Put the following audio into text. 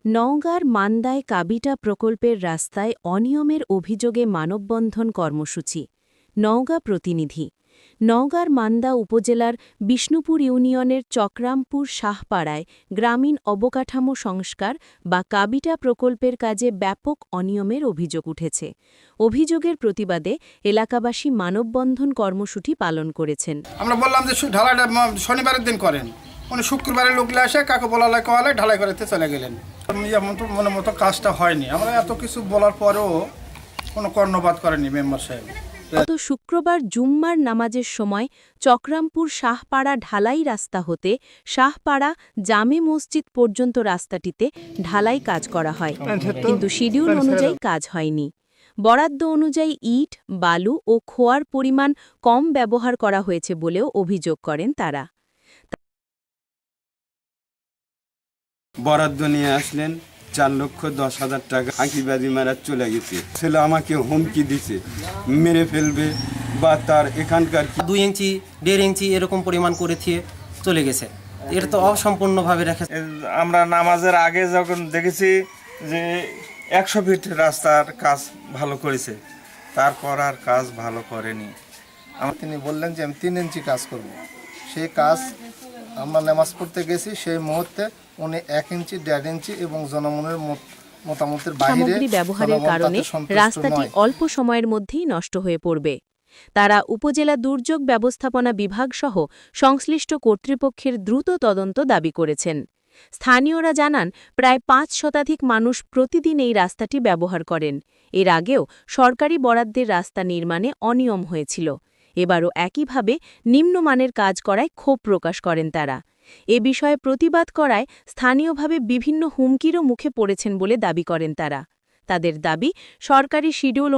নওগাঁর মান্দায় কাবিটা প্রকল্পের রাস্তায় অনিয়মের অভিযোগে মানববন্ধন কর্মসূচি। নওগাঁ প্রতিনিধি। নওগাঁর মান্দা উপজেলার বিষ্ণুপুর ইউনিয়নের চক্রামপুর শাহপাড়ায় গ্রামীণ অবকাঠামো সংস্কার বা কাবিটা প্রকল্পের কাজে ব্যাপক অনিয়মের অভিযোগ উঠেছে। অভিযোগের প্রতিবাদে এলাকাবাসী মানববন্ধন কর্মসূচি পালন করেছেন। আমরা বললাম যে ঢালাইটা শনিবারের দিন করেন, উনি শুক্রবারে লোকলে আসে কাকে বলালে কওয়ালে ঢালাই করতে চলে গেলেন। মনের মতো কাজটা হয়নি। আমরা এত কিছু বলার পরেও কোনো কর্ণপাত করেনি মেম্বার সাহেব। গত শুক্রবার জুম্মার নামাজের সময় চক্রামপুর শাহপাড়া ঢালাই রাস্তা হতে শাহপাড়া জামে মসজিদ পর্যন্ত রাস্তাটিতে ঢালাই কাজ করা হয়, কিন্তু শিডিউল অনুযায়ী কাজ হয়নি। বরাদ্দ অনুযায়ী ইট, বালু ও খোয়ার পরিমাণ কম ব্যবহার করা হয়েছে বলেও অভিযোগ করেন তারা। বরাদ্দ নিয়ে আসলেন 4,10,000 টাকা, আঁকিবাজি মারা চলে গেছে। ছেলে আমাকে হুমকি দিছে, মেরে ফেলবে বা তার এখানকার 2 ইঞ্চি 1.5 ইঞ্চি এরকম পরিমাণ করে দিয়ে চলে গেছে। এটা তো অসম্পূর্ণভাবে রেখেছে। আমরা নামাজের আগে যখন দেখেছি যে 100 ফিট রাস্তার কাজ ভালো করেছে, তারপর আর কাজ ভালো করেনি। তিনি বললেন যে আমি 3 ইঞ্চি কাজ করব। সেই কাজ আমরা নামাজ পড়তে গেছি, সেই মুহূর্তে উনি 1 ইঞ্চি 1.5 ইঞ্চি এবং জনমনের মতামতের বাইরে সামগ্রী ব্যবহারের কারণে রাস্তাটি অল্প সময়ের মধ্যেই নষ্ট হয়ে পড়বে। তারা উপজেলা দুর্যোগ ব্যবস্থাপনা বিভাগ সহ সংশ্লিষ্ট কর্তৃপক্ষের দ্রুত তদন্ত দাবি করেছেন। স্থানীয়রা জানান, প্রায় 5 শতাধিক মানুষ প্রতিদিন এই রাস্তাটি ব্যবহার করেন। এর আগেও সরকারি বরাদ্দের রাস্তা নির্মাণে অনিয়ম হয়েছিল। এবারও একইভাবে নিম্নমানের কাজ করায় ক্ষোভ প্রকাশ করেন তারা। এ বিষয়ে প্রতিবাদ করায় স্থানীয়ভাবে বিভিন্ন হুমকিরও মুখে পড়েছেন বলে দাবি করেন তারা। তাদের দাবি, সরকারি শিডিউল